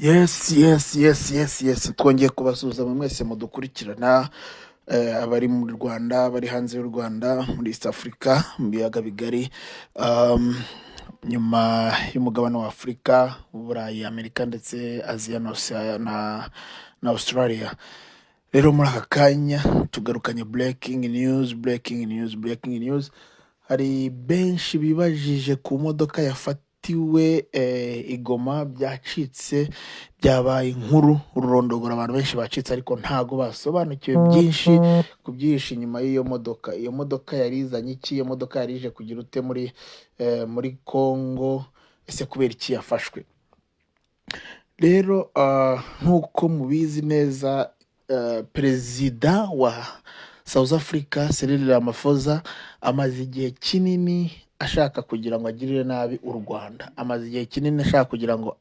Yes. Twongeye kubasuhuza mu mwese mudukurikirana, abari mu Rwanda, abari hanze y'u Rwanda, muri East Africa, mu biyaga bigari, um, nyuma y'umugabane wa Afurika, Uburayi, Amerika ndetse Aziya na Australia. Rero muri aka kanya tugarukanye breaking news. Hari benshi bibajije ku modoka yafatiwe i Goma, byacitse, byabaye inkuru ururondogora, abantu benshi bacitse ariko ntago basobanukiwe byinshi ku byihishe inyuma y'iyo modoka. Iyo modoka yari izanye iki? Iyo modoka yari ije kugira ute muri Congo? Ese kubera iki yafashwe? Rero nk'uko mubizi neza, perezida wa South Africa Cyril Ramaphosa amaze igihe kinini ashaka kugira ngo agirire nabi u Rwanda, amaze igihe kinini ashaka kugira ngo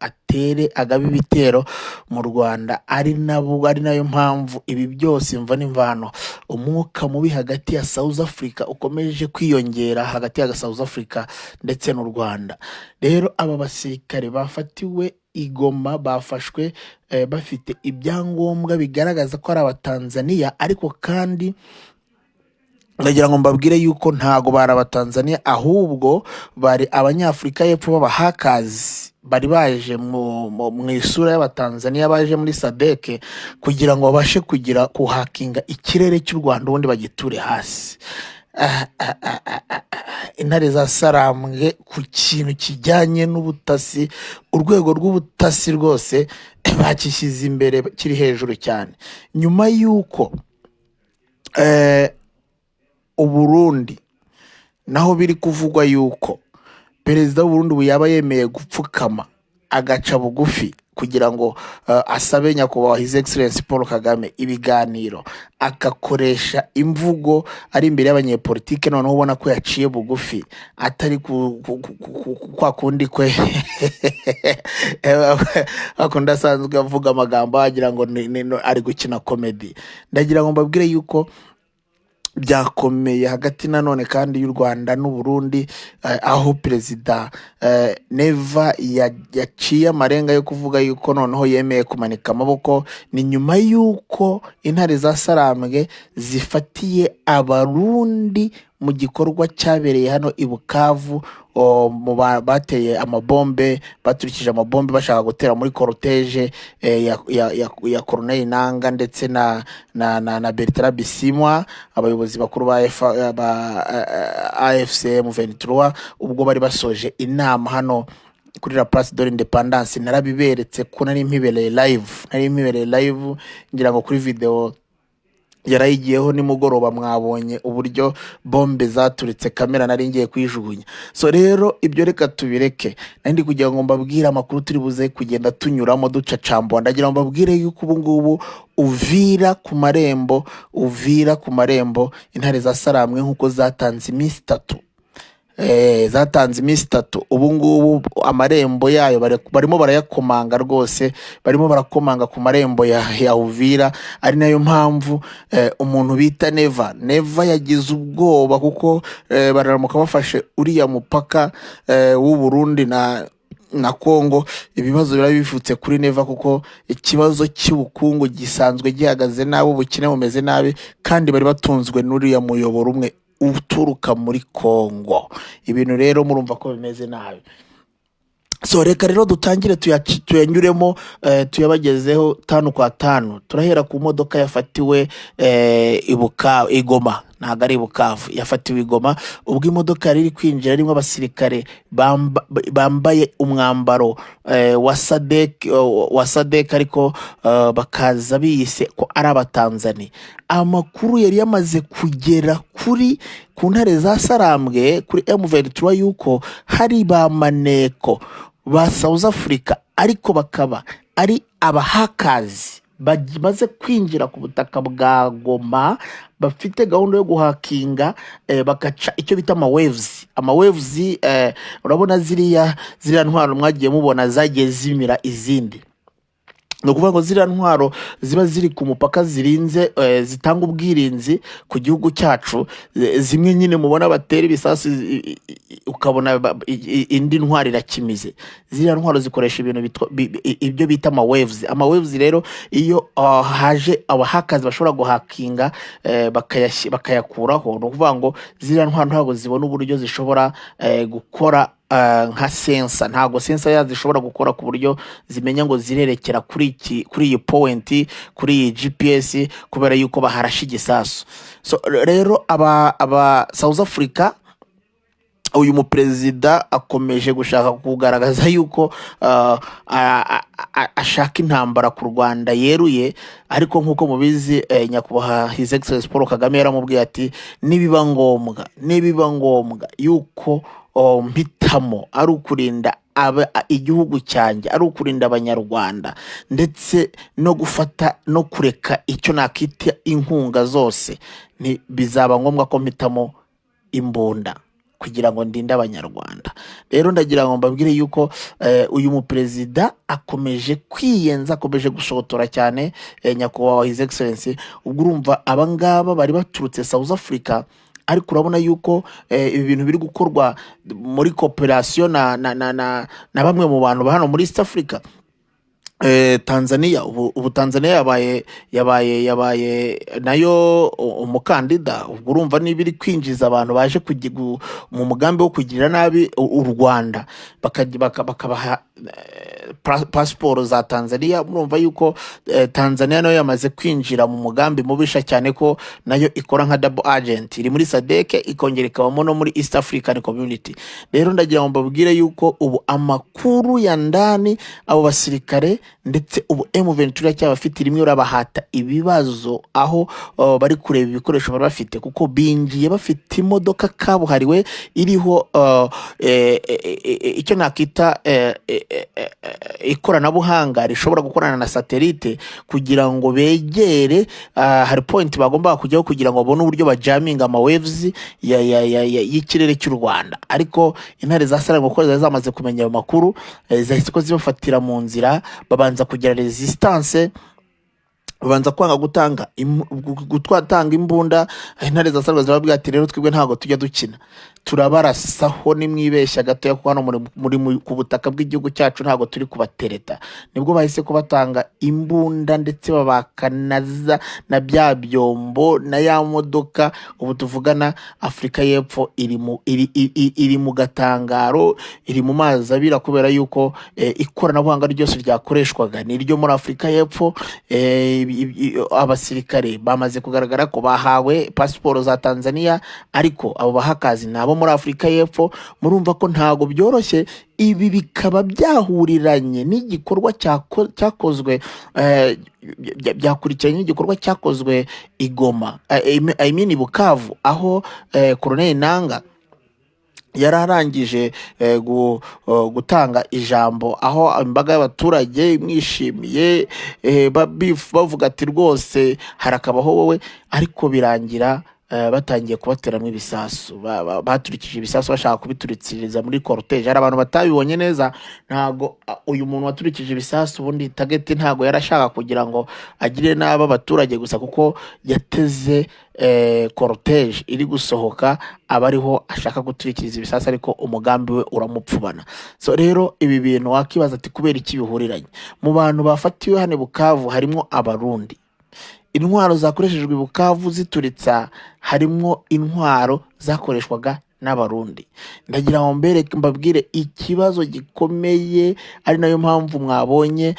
agabe ibitero mu Rwanda, ari nayo mpamvu ibi byose imva n'imvano, umwuka mubi hagati ya South Africa ukomeje kwiyongera, hagati ya South Africa ndetse n'u Rwanda. Rero aba basirikare bafatiwe i Goma bafashwe bafite ibyangombwa bigaragaza ko ari Abatanzania, ariko kandi ndagira ngo mbabwire yuko ntago bari Abatanzania, ahubwo bari Abanyafurika y'Epfo b'abahakazi, bari baje mu isura y'Abatanzania, baje muri SADC kugira ngo babashe kuhakinga ikirere cy'u Rwanda ubundi bagiture hasi. Intare za Sarambwe ku kintu kijyanye n'ubutasi, urwego rw'ubutasi rwose bakishyize imbere, kiri hejuru cyane, nyuma y'uko Uburundi naho biri kuvugwa yuko perezida w'Uburundi ubu yaba yemeye gupfukama agaca bugufi kugira ngo asabe nyakubahwa His Excellency Paul Kagame ibiganiro, akakoresha imvugo ari imbere y'abanyepolitike, noneho ubona ko yaciye bugufi, atari kwa kundi kwe akunda asanzwe avuga amagambo agira ngo ari gukina comedy. Ndagira ngo mbabwire yuko byakomeye hagati nanone kandi y'u Rwanda n'u Burundi, aho perezida Neva yaciye amarenga yo kuvuga yuko noneho yemeye kumanika amaboko. Ni nyuma y'uko intare za Sarambwe zifatiye Abarundi mu gikorwa cyabereye hano i Bukavu, bateye amabombe, baturikije amabombe bashaka gutera muri cortege ya Corneille Nangaa ndetse na Bertrand Bisimwa, abayobozi bakuru ba AFC M23, ubwo bari basoje inama hano kuri la Place de l'Independance. Narabiberetse ko nari mpibereye live, ngira ngo kuri video yarayigiyeho nimugoroba mwabonye uburyo bombe zaturitse, kamera nari ngiye kwijugunya. So rero ibyo reka tubireke, nandi kugira ngo mbabwire amakuru turi buze kugenda tunyuramo ducacambwa. Ndagira ngo mbabwire yuko ubu ngubu Uvira ku marembo intare za Sarambwe nkuko zatanze iminsi 3, ubu ngubu amarembo yayo barimo barayakomanga rwose, barimo barakomanga ku marembo ya Uvira. Ari nayo mpamvu umuntu bita Neva yagize ubwoba, kuko bararamuka bafashe uriya mupaka w'u Burundi na Congo, ibibazo birabifutse kuri Neva, kuko ikibazo cy'ubukungu gisanzwe gihagaze nabi, ubukene bumeze nabi, kandi bari batunzwe n'uriya muyoboro umwe uturuka muri Congo. Ibintu rero murumva ko bimeze nabi. So reka rero dutangire tuyanyuremo, tuyabagezeho 5 kwa 5. Turahera ku modoka yafatiwe i Goma, ntago ari Bukavu, yafatiwe i Goma. Ubwo imodoka yari iri kwinjira rimwe abasirikare bambaye umwambaro wa SADC, ariko bakaza biyise ko ari Abatanzania. Amakuru yari yamaze kugera ku ntare za Sarambwe, kuri M23, yuko hari ba maneko ba South Africa, ariko bakaba ari abahakazi bagimaze kwinjira ku butaka bwa Goma, bafite gahunda yo guhakinga, bagaca icyo bita amawaves. Urabona ziriya ntwaro mwagiye mubona zagiye zimira izindi, ni ukuvuga ngo ziriya ntwaro ziba ziri ku mupaka zirinze, zitanga ubwirinzi ku gihugu cyacu, zimwe nyine mubona batera ibisasu ukabona indi ntwaro irakimize. Ziriya ntwaro zikoresha ibintu ibyo bita ama waves rero iyo haje abahakazi bashobora guhakinga, bakayakuraho. Ni ukuvuga ngo ziriya ntwaro ntabwo zibona uburyo zishobora gukora nka sensa, ntabwo sensa yazo ishobora gukora ku buryo zimenya ngo zirerekera kuri iyi point, kuri iyi GPS, kubera yuko baharashe igisasu. So rero aba South Africa, uyu muperezida akomeje gushaka kugaragaza yuko ashaka intambara ku Rwanda yeruye, ariko nk'uko mubizi nyakubahwa His Excellency Paul Kagame yaramubwiye ati nibiba ngombwa yuko mpitamo ari ukurinda igihugu cyanjye, ari ukurinda abanyarwanda, ndetse no gufata no kureka icyo nakita inkunga zose, bizaba ngombwa ko mpitamo imbunda kugira ngo ndinde abanyarwanda. Rero ndagira ngo mbabwire yuko uyu muperezida akomeje kwiyenza, akomeje gushotora cyane nyakubahwa His Excellency. Ubwo urumva abangaba bari baturutse South Africa, ariko urabona yuko ibi bintu biri gukorwa muri cooperation na bamwe mu bantu hano muri East Africa. Tanzania, ubu Tanzania yabaye nayo umukandida. Ubwo urumva nibiri kwinjiza abantu baje mu mugambi wo kugirira nabi u Rwanda, bakabaha passport za Tanzania. Murumva yuko Tanzania nayo yamaze kwinjira mu mugambi mubisha cyane, ko nayo ikora nka double agent, iri muri SADC ikongera ikabamo no muri East African Community. Rero ndagira ngo mbabwire yuko ubu amakuru ya ndani, abo basirikare ndetse ubu M23 cyabafite rimwe urabahata ibibazo, aho bari kureba ibikoresho bari bafite, kuko binjiye bafite imodoka kabuhariwe iriho icyo nakita ikoranabuhanga rishobora gukorana na satellite, kugira ngo begere hari point bagomba kujyaho kugira ngo babone uburyo bajaminga ama waves y'ikirere cy'u Rwanda. Ariko intare zasarangwa ko zamaze kumenya ayo makuru, zahise ko zibafatira mu nzira, babanza kugira resistance, babanza kwanga gutanga imbunda. Intare zasarangwa zirababwira ati rero twebwe ntabwo tujya dukina, turabarasaho nimwibeshya gato ya hano muri ku butaka bw'igihugu cyacu, ntabwo turi kubatereta. Nibwo bahise kubatanga imbunda, ndetse babakanaza na bya byombo na ya modoka. Ubu tuvugana Afrika y'Epfo iri mu gatangaro, iri mu mazi abira, kubera yuko ikoranabuhanga ryose ryakoreshwaga ni ryo muri Afrika y'Epfo. Abasirikare bamaze kugaragara ko bahawe passport za Tanzania, ariko abo bahakazi nabo muri Afrika y'Epfo. Murumva ko ntago byoroshye. Ibi bikaba byahuriranye n'igikorwa cyakozwe byakurikiranye n'igikorwa cyakozwe i Goma, I mean Bukavu, aho Colonel Nanga yararangije gutanga ijambo, aho imbaga y'abaturage mwishimiye bavuga ati rwose harakabaho wowe, ariko birangira batangiye kubateramo ibisasu, baturikije ibisasu bashaka kubiturikiriza muri cortege. Hari abantu batabibonye neza, ntago uyu muntu waturikije ibisasu ubundi target ntago yarashaka kugira ngo agire n'aba abaturage gusa, kuko yateze cortege iri gusohoka, abariho ashaka guturikiriza ibisasu, ariko umugambi we uramupfubana. So rero ibi bintu wakibaza ati kubera iki bihuriranye? Mu bantu bafatiwe hano Bukavu harimo abarundi. Intwaro zakoreshejwe Bukavu zituritsa harimo intwaro zakoreshwaga n'abarundi. Ndagira ngo mbabwire ikibazo gikomeye, ari nayo mpamvu mwabonye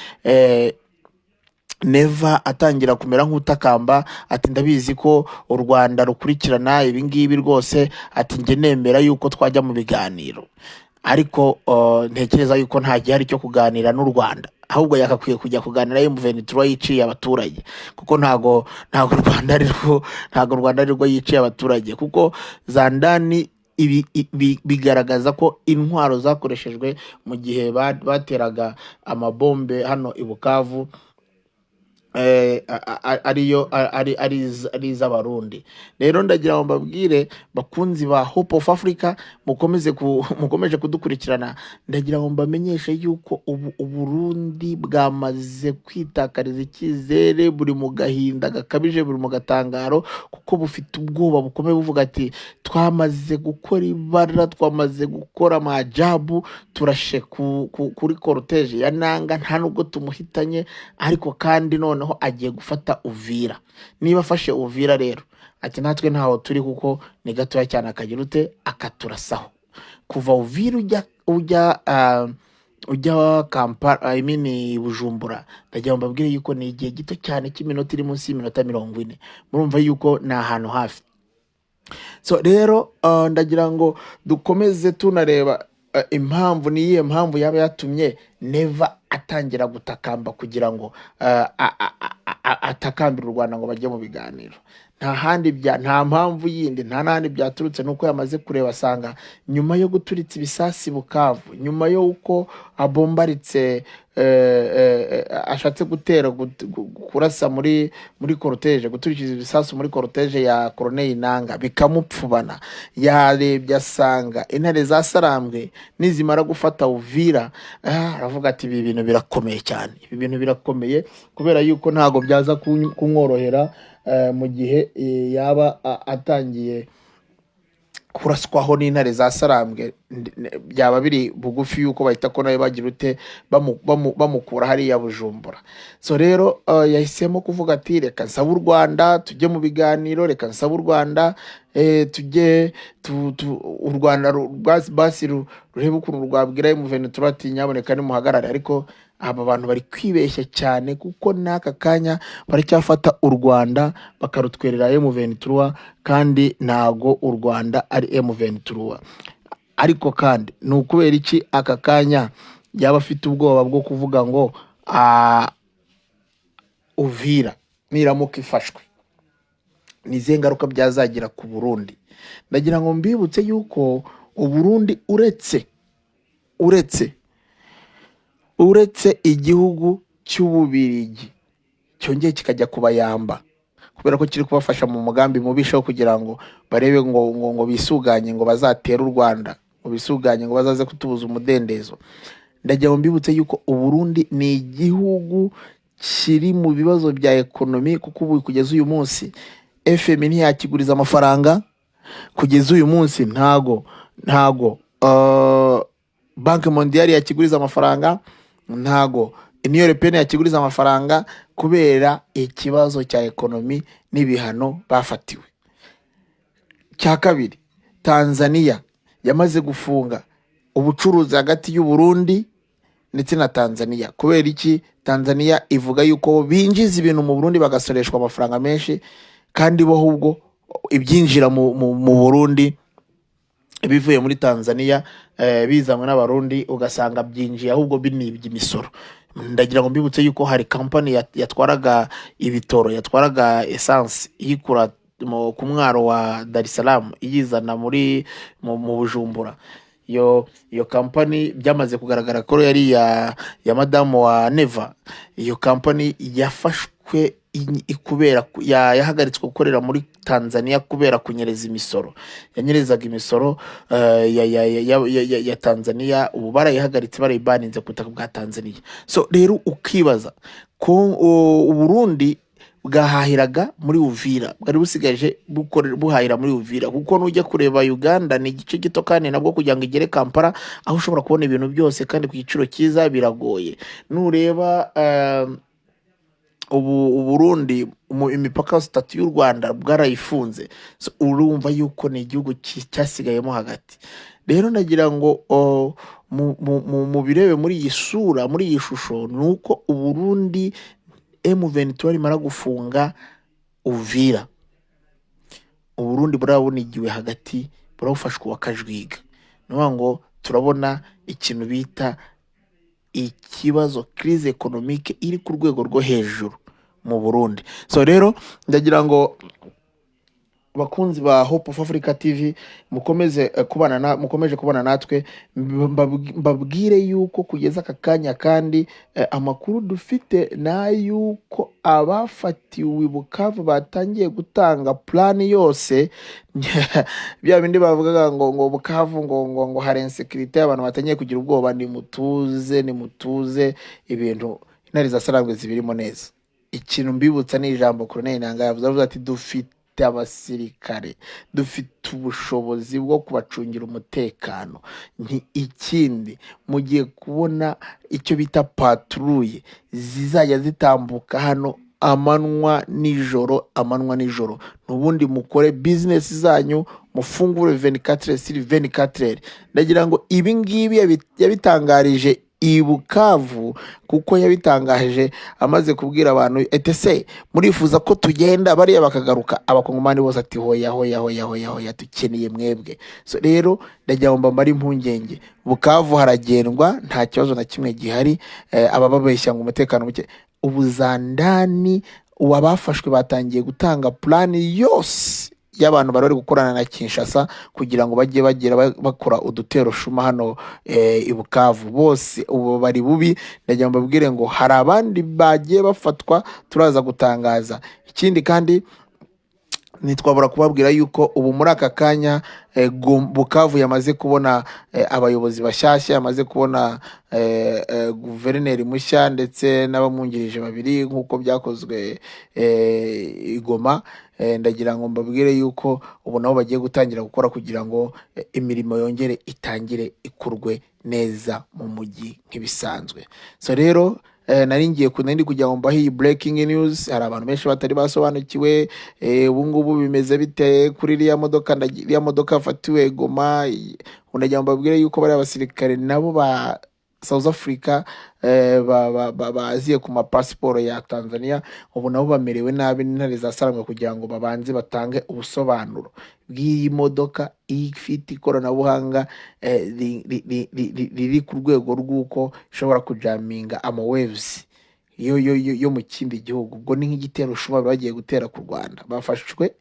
Neva atangira kumera nk'utakamba ati ndabizi ko u Rwanda rukurikirana ibi ngibi rwose, ati nge nemera yuko twajya mu biganiro, ariko ntekereza yuko nta gihari cyo kuganira n'u Rwanda, ahubwo yakakwiye kujya kuganira M23 yiciye abaturage, kuko ntago u Rwanda ari rwo yiciye abaturage, kuko za ndani bigaragaza ko intwaro zakoreshejwe mu gihe bateraga amabombe hano i Bukavu ari iz'abarundi. Rero ndagira ngo mbabwire bakunzi ba Hope of Africa, mukomeje kudukurikirana, ndagira ngo mbamenyeshe yuko ubu Uburundi bwamaze kwitakariza icyizere, buri mu gahinda gakabije, buri mu gatangaro, kuko bufite ubwoba bukomeye buvuga ati twamaze gukora ibara, twamaze gukora amajabu, turashe kuri koroteje ya Nanga, nta nubwo tumuhitanye, ariko kandi noneho agiye gufata Uvira. Niba afashe Uvira rero ati natwe ntaho turi, kuko ni gatoya cyane, akagira ute akaturasaho. Kuva Uvira ujya Kampala, Bujumbura, ndagira ngo mbabwire yuko ni igihe gito cyane cy'iminota iri munsi y'iminota 40. Murumva yuko ni ahantu hafi. So rero ndagira ngo dukomeze tunareba impamvu, niyihe mpamvu yaba yatumye Neva atangira gutakamba kugira ngo atakambira u Rwanda ngo bajye mu biganiro. Nta mpamvu yindi, nta nandi byaturutse, nuko yamaze kureba asanga nyuma yo guturitsa ibisasi Bukavu, nyuma yo uko abombaritse ashatse gutera kurasa muri koroteje, guturikiza ibisasu muri koroteje ya Colonel Nanga bikamupfubana, yarebye asanga intare za Sarambwe nizimara gufata Uvira, aravuga ati ibi bintu birakomeye cyane, ibi bintu birakomeye, kubera yuko ntago byaza kumworohera mu gihe yaba atangiye kuraswaho n'intare za Sarambwe, byaba biri bugufi yuko bahita ko nawe bagira ute bamukura hariya Bujumbura. So rero yahisemo kuvuga ati reka nsaba u Rwanda tujye mu biganiro, reka nsaba u Rwanda tujye u Rwanda basi rurebe ukuntu rwabwira M23 ati nyaboneka nimuhagarare. Ariko aba bantu bari kwibeshya cyane, kuko n'aka kanya baracyafata u Rwanda bakarutwerera M23, kandi ntago u Rwanda ari M23. Ariko kandi ni ukubera iki aka kanya yaba afite ubwoba bwo kuvuga ngo Uvira niramuka ifashwe nize ngaruka byazagira ku Burundi? Ndagira ngo mbibutse yuko Uburundi uretse igihugu cy'Ububirigi cyongeye kikajya kubayamba, kubera ko kiri kubafasha mu mugambi mubisho kugira ngo barebe ngo bisuganye, ngo bazatera u Rwanda, ngo bisuganye, ngo bazaze kutubuza umudendezo. Ndagira ngo mbibutse yuko Uburundi ni igihugu kiri mu bibazo bya ekonomi, kuko ubu kugeza uyu munsi FM ntiyakiguriza amafaranga, kugeza uyu munsi ntago Banki Mondiale yakiguriza amafaranga, ntago Union Européenne yakiguriza amafaranga, kubera ikibazo cya ekonomi n'ibihano bafatiwe. Cya kabiri, Tanzania yamaze gufunga ubucuruzi hagati y'u Burundi ndetse na Tanzania. Kubera iki? Tanzania ivuga yuko binjiza ibintu mu Burundi bagasoreshwa amafaranga menshi, kandi bo ahubwo ibyinjira mu Burundi bivuye muri Tanzania bizamwe n'abarundi ugasanga byinjiye ahubwo binibye imisoro. Ndagira ngo mbibutse yuko hari company yatwaraga ibitoro, yatwaraga essence yikura ku mwaro wa Dar es Salaam iyizana mu Bujumbura. Iyo company byamaze kugaragara ko yari ya madamu wa Neva. Iyo company yafashwe ikubera yahagaritswe gukorera muri Tanzania kubera kunyereza imisoro. Yanyerezaga imisoro ya Tanzania, ubu barayihagaritse, barayibaninze ku butaka bwa Tanzania. So rero ukibaza ko Uburundi bwahahiraga muri Uvira, bwari busigaje buhahira muri Uvira, kuko nujya kureba Uganda ni igice gito kandi nabwo kugira ngo igere Kampala aho ushobora kubona ibintu byose kandi ku giciro cyiza biragoye. Nureba Uburundi imipaka 3 y'u Rwanda bwarayifunze. So urumva yuko ni igihugu cyasigayemo hagati. Rero nagira ngo mu birebe muri iyi sura, muri iyi shusho, nuko Uburundi M23 imara gufunga Uvira, Uburundi burabunigiwe hagati, burafashwe wakajwiga. Nuvuga ngo turabona ikintu bita ikibazo crise économique iri ku rwego rwo hejuru mu Burundi. So rero ndagira ngo bakunzi ba Hope of Africa TV mukomeje kubana natwe, mbabwire yuko kugeza aka kanya kandi amakuru dufite na yuko abafatiwe Bukavu batangiye gutanga plan yose bya bindi bavugaga ngo Bukavu ngo hari insecurity, abantu batangiye kugira ubwoba. Ni mutuze ibintu intare za Sarangwe zibirimo neza. Ikintu mbibutsa ni ijambo Colonel Nanga yavuze ati dufite abasirikare, dufite ubushobozi bwo kubacungira umutekano. Nti ikindi mugiye kubona icyo bita patrouille zizajya zitambuka hano amanywa nijoro. Nubundi mukore business zanyu, mufungure 24/24. Ndagira ngo ibi ngibi yabitangarije Bukavu, kuko yabitangaje amaze kubwira abantu etese murifuza ko tugenda bariya bakagaruka. Abakongomani bose ati hoya tukeneye mwebwe. So rero ndagira ngo mbambare impungenge, Bukavu haragendwa nta kibazo na kimwe gihari. Abababeshya ngo umutekano muke, ubuzandani wabafashwe batangiye gutanga plan yose y'abantu bari gukorana na Kinshasa kugira ngo bajye bagira bakora udutero shuma hano Bukavu. Bose ubu bari bubi. Ndagira ngo mbabwire ngo hari abandi bagiye bafatwa, turaza gutangaza. Ikindi kandi nitwabura kubabwira yuko ubu muri aka kanya Bukavu yamaze kubona abayobozi bashyashya, yamaze kubona guverineri mushya ndetse n'abamwungirije babiri nk'uko byakozwe Goma. Ndagira ngo mbabwire yuko ubu nabo bagiye gutangira gukora kugira ngo imirimo yongere itangire ikurwe neza mu mujyi nk'ibisanzwe. So rero nari ngiye kugira ngo mbahe iyi breaking news. Hari abantu benshi batari basobanukiwe ubu ngubu bimeze bite kuri iriya modoka yafatiwe Goma. Ndagira ngo mbabwire yuko bari abasirikare nabo ba South Africa baziye ku mapasiporo ya Tanzania, ubu nabo bamerewe nabi n'intare za Sarangwe, kugira ngo babanze batange ubusobanuro bw'iyi modoka ifite ikoranabuhanga riri ku rwego rw'uko ishobora kujaminga waves yo mu kindi gihugu. Ubwo ni nk'igitero shuma bagiye gutera ku Rwanda, bafashwe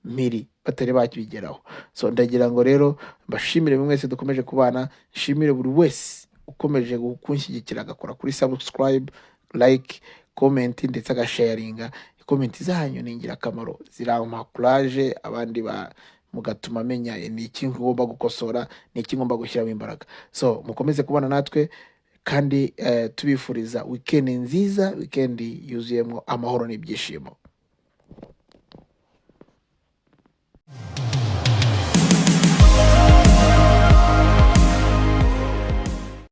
miri batari bakibigeraho. So ndagira ngo rero mbashimire mwese dukomeje kubana, nshimire buri wese ukomeje kunshyigikira agakora kuri subscribe, like, comment ndetse agasharinga. Comment zanyu ni ingirakamaro, zirampa courage, abandi mugatuma menya ni iki ngomba gukosora, ni iki ngomba gushyiramo imbaraga. So mukomeze kubana natwe kandi tubifuriza weekend nziza, weekend yuzuyemo amahoro n'ibyishimo.